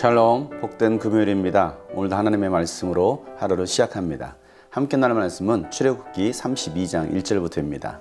샬롬, 복된 금요일입니다. 오늘도 하나님의 말씀으로 하루를 시작합니다. 함께 나눌 말씀은 출애굽기 32장 1절부터입니다.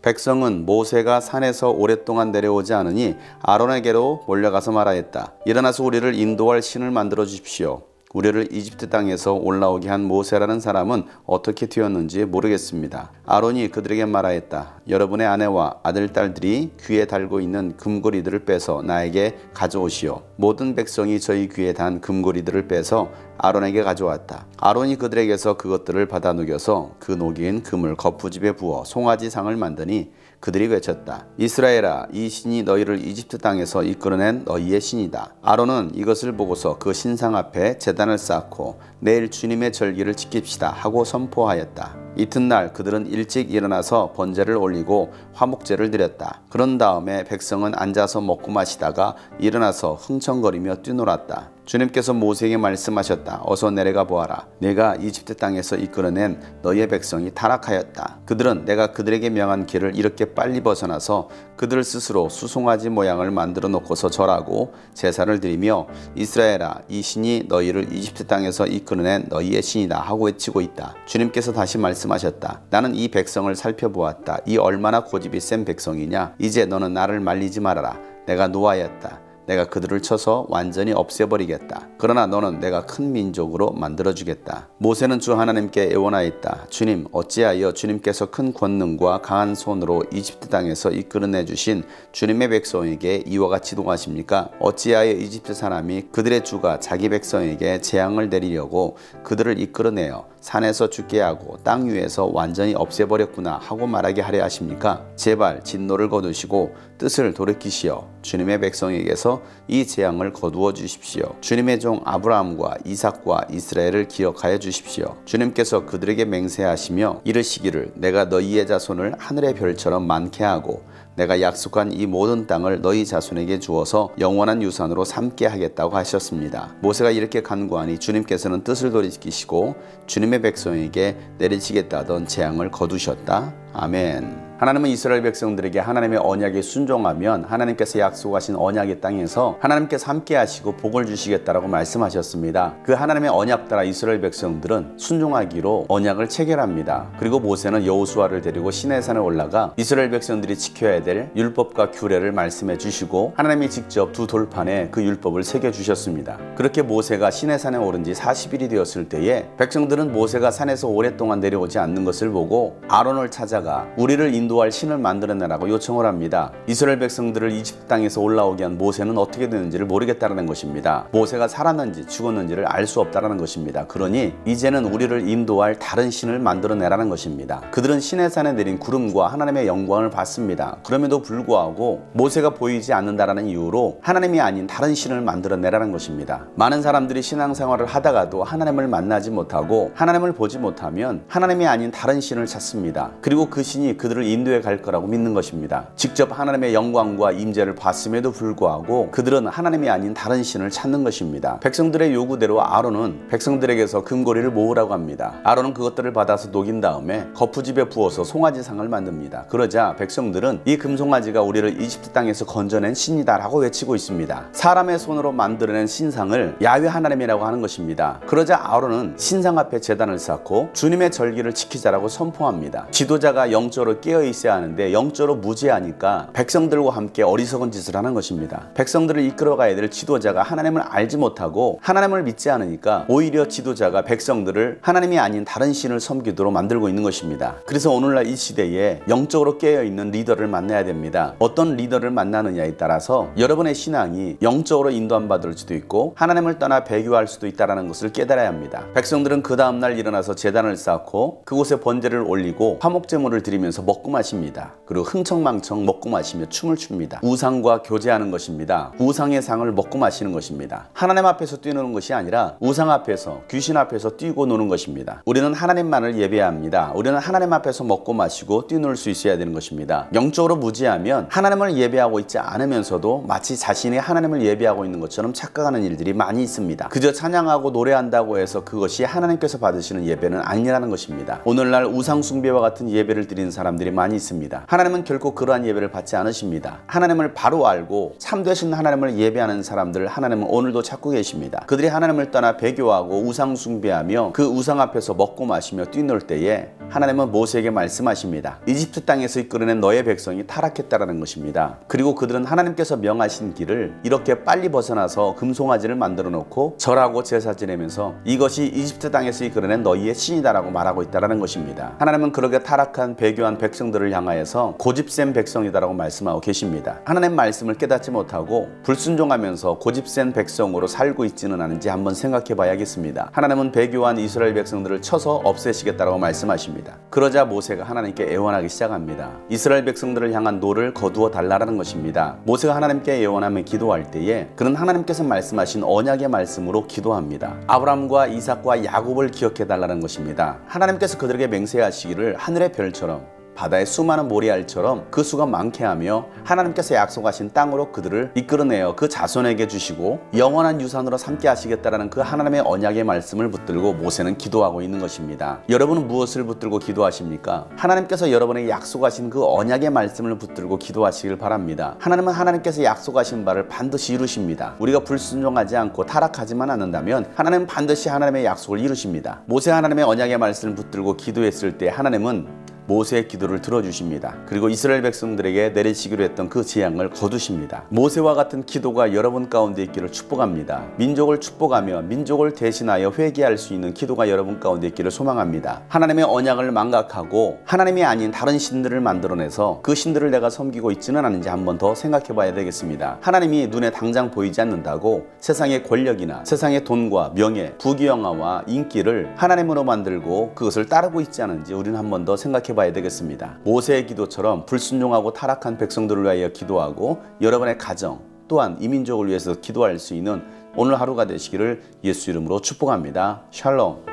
백성은 모세가 산에서 오랫동안 내려오지 않으니 아론에게로 몰려가서 말하였다. 일어나서 우리를 인도할 신을 만들어 주십시오. 우리를 이집트 땅에서 올라오게 한 모세라는 사람은 어떻게 되었는지 모르겠습니다. 아론이 그들에게 말하였다. 여러분의 아내와 아들, 딸들이 귀에 달고 있는 금고리들을 빼서 나에게 가져오시오. 모든 백성이 저희 귀에 단 금고리들을 빼서 아론에게 가져왔다. 아론이 그들에게서 그것들을 받아 녹여서 그 녹인 금을 거푸집에 부어 송아지상을 만드니 그들이 외쳤다. 이스라엘아, 이 신이 너희를 이집트 땅에서 이끌어낸 너희의 신이다. 아론은 이것을 보고서 그 신상 앞에 제단을 쌓고 내일 주님의 절기를 지킵시다 하고 선포하였다. 이튿날 그들은 일찍 일어나서 번제를 올리고 화목제를 드렸다. 그런 다음에 백성은 앉아서 먹고 마시다가 일어나서 흥청거리며 뛰놀았다. 주님께서 모세에게 말씀하셨다. 어서 내려가 보아라. 내가 이집트 땅에서 이끌어낸 너희의 백성이 타락하였다. 그들은 내가 그들에게 명한 길을 이렇게 빨리 벗어나서 그들 스스로 수송아지 모양을 만들어 놓고서 절하고 제사를 드리며 이스라엘아, 이 신이 너희를 이집트 땅에서 이끌어낸 너희의 신이다 하고 외치고 있다. 주님께서 다시 말씀하셨다. 나는 이 백성을 살펴보았다. 이 얼마나 고집이 센 백성이냐. 이제 너는 나를 말리지 말아라. 내가 노하였다. 내가 그들을 쳐서 완전히 없애버리겠다. 그러나 너는 내가 큰 민족으로 만들어주겠다. 모세는 주 하나님께 애원하였다. 주님, 어찌하여 주님께서 큰 권능과 강한 손으로 이집트 땅에서 이끌어내 주신 주님의 백성에게 이와 같이 동하십니까? 어찌하여 이집트 사람이 그들의 주가 자기 백성에게 재앙을 내리려고 그들을 이끌어내어 산에서 죽게 하고 땅 위에서 완전히 없애버렸구나 하고 말하게 하려 하십니까? 제발 진노를 거두시고 뜻을 돌이키시어 주님의 백성에게서 이 재앙을 거두어 주십시오. 주님의 종 아브라함과 이삭과 이스라엘을 기억하여 주십시오. 주님께서 그들에게 맹세하시며 이르시기를 내가 너희의 자손을 하늘의 별처럼 많게 하고 내가 약속한 이 모든 땅을 너희 자손에게 주어서 영원한 유산으로 삼게 하겠다고 하셨습니다. 모세가 이렇게 간구하니 주님께서는 뜻을 돌이키시고 주님의 백성에게 내리시겠다던 재앙을 거두셨다. 아멘. 하나님은 이스라엘 백성들에게 하나님의 언약에 순종하면 하나님께서 약속하신 언약의 땅에서 하나님께서 함께 하시고 복을 주시겠다라고 말씀하셨습니다. 그 하나님의 언약 따라 이스라엘 백성들은 순종하기로 언약을 체결합니다. 그리고 모세는 여호수아를 데리고 시내산에 올라가 이스라엘 백성들이 지켜야 될 율법과 규례를 말씀해 주시고 하나님이 직접 두 돌판에 그 율법을 새겨 주셨습니다. 그렇게 모세가 시내산에 오른 지 40일이 되었을 때에 백성들은 모세가 산에서 오랫동안 내려오지 않는 것을 보고 아론을 찾아가 우리를 인도할 신을 만들어내라고 요청을 합니다. 이스라엘 백성들을 이집트 땅에서 올라오게 한 모세는 어떻게 되는지를 모르겠다는 것입니다. 모세가 살았는지 죽었는지를 알 수 없다는 것입니다. 그러니 이제는 우리를 인도할 다른 신을 만들어내라는 것입니다. 그들은 시내산에 내린 구름과 하나님의 영광을 봤습니다. 그럼에도 불구하고 모세가 보이지 않는다라는 이유로 하나님이 아닌 다른 신을 만들어내라는 것입니다. 많은 사람들이 신앙생활을 하다가도 하나님을 만나지 못하고 하나님을 보지 못하면 하나님이 아닌 다른 신을 찾습니다. 그리고 그 신이 그들을 인도해 갈 거라고 믿는 것입니다. 직접 하나님의 영광과 임재를 봤음에도 불구하고 그들은 하나님이 아닌 다른 신을 찾는 것입니다. 백성들의 요구대로 아론은 백성들에게서 금고리를 모으라고 합니다. 아론은 그것들을 받아서 녹인 다음에 거푸집에 부어서 송아지상을 만듭니다. 그러자 백성들은 이 금송아지가 우리를 이집트 땅에서 건져낸 신이다 라고 외치고 있습니다. 사람의 손으로 만들어낸 신상을 야훼 하나님이라고 하는 것입니다. 그러자 아론은 신상 앞에 제단을 쌓고 주님의 절기를 지키자라고 선포합니다. 지도자가 영적으로 깨어 있어야 하는데 영적으로 무지하니까 백성들과 함께 어리석은 짓을 하는 것입니다. 백성들을 이끌어가야 될 지도자가 하나님을 알지 못하고 하나님을 믿지 않으니까 오히려 지도자가 백성들을 하나님이 아닌 다른 신을 섬기도록 만들고 있는 것입니다. 그래서 오늘날 이 시대에 영적으로 깨어있는 리더를 만나야 됩니다. 어떤 리더를 만나느냐에 따라서 여러분의 신앙이 영적으로 인도함 받을 수도 있고 하나님을 떠나 배교할 수도 있다는 것을 깨달아야 합니다. 백성들은 그 다음날 일어나서 제단을 쌓고 그곳에 번제를 올리고 화목제물을 드리면서 먹고 마십니다. 그리고 흥청망청 먹고 마시며 춤을 춥니다. 우상과 교제하는 것입니다. 우상의 상을 먹고 마시는 것입니다. 하나님 앞에서 뛰노는 것이 아니라 우상 앞에서 귀신 앞에서 뛰고 노는 것입니다. 우리는 하나님만을 예배해야 합니다. 우리는 하나님 앞에서 먹고 마시고 뛰놀 수 있어야 되는 것입니다. 영적으로 무지하면 하나님을 예배하고 있지 않으면서도 마치 자신이 하나님을 예배하고 있는 것처럼 착각하는 일들이 많이 있습니다. 그저 찬양하고 노래한다고 해서 그것이 하나님께서 받으시는 예배는 아니라는 것입니다. 오늘날 우상 숭배와 같은 예배를 드리는 사람들이 많이 많이 있습니다. 하나님은 결코 그러한 예배를 받지 않으십니다. 하나님을 바로 알고 참되신 하나님을 예배하는 사람들 하나님은 오늘도 찾고 계십니다. 그들이 하나님을 떠나 배교하고 우상 숭배하며 그 우상 앞에서 먹고 마시며 뛰놀 때에 하나님은 모세에게 말씀하십니다. 이집트 땅에서 이끌어낸 너의 백성이 타락했다라는 것입니다. 그리고 그들은 하나님께서 명하신 길을 이렇게 빨리 벗어나서 금송아지를 만들어 놓고 절하고 제사 지내면서 이것이 이집트 땅에서 이끌어낸 너희의 신이다라고 말하고 있다라는 것입니다. 하나님은 그렇게 타락한 배교한 백성들을 향하여서 고집센 백성이다라고 말씀하고 계십니다. 하나님 말씀을 깨닫지 못하고 불순종하면서 고집센 백성으로 살고 있지는 않은지 한번 생각해 봐야겠습니다. 하나님은 배교한 이스라엘 백성들을 쳐서 없애시겠다라고 말씀하십니다. 그러자 모세가 하나님께 애원하기 시작합니다. 이스라엘 백성들을 향한 노를 거두어 달라는 것입니다. 모세가 하나님께 애원하며 기도할 때에 그는 하나님께서 말씀하신 언약의 말씀으로 기도합니다. 아브라함과 이삭과 야곱을 기억해 달라는 것입니다. 하나님께서 그들에게 맹세하시기를 하늘의 별처럼 바다의 수많은 모래알처럼 그 수가 많게 하며 하나님께서 약속하신 땅으로 그들을 이끌어내어 그 자손에게 주시고 영원한 유산으로 삼게 하시겠다라는 그 하나님의 언약의 말씀을 붙들고 모세는 기도하고 있는 것입니다. 여러분은 무엇을 붙들고 기도하십니까? 하나님께서 여러분에게 약속하신 그 언약의 말씀을 붙들고 기도하시길 바랍니다. 하나님은 하나님께서 약속하신 바를 반드시 이루십니다. 우리가 불순종하지 않고 타락하지만 않는다면 하나님은 반드시 하나님의 약속을 이루십니다. 모세 하나님의 언약의 말씀을 붙들고 기도했을 때 하나님은 모세의 기도를 들어주십니다. 그리고 이스라엘 백성들에게 내리시기로 했던 그 재앙을 거두십니다. 모세와 같은 기도가 여러분 가운데 있기를 축복합니다. 민족을 축복하며 민족을 대신하여 회개할 수 있는 기도가 여러분 가운데 있기를 소망합니다. 하나님의 언약을 망각하고 하나님이 아닌 다른 신들을 만들어내서 그 신들을 내가 섬기고 있지는 않은지 한번 더 생각해 봐야 되겠습니다. 하나님이 눈에 당장 보이지 않는다고 세상의 권력이나 세상의 돈과 명예, 부귀영화와 인기를 하나님으로 만들고 그것을 따르고 있지 않은지 우리는 한번 더 생각해 봐야 되겠습니다. 모세의 기도처럼 불순종하고 타락한 백성들을 위하여 기도하고 여러분의 가정 또한 이 민족을 위해서 기도할 수 있는 오늘 하루가 되시기를 예수 이름으로 축복합니다. 샬롬.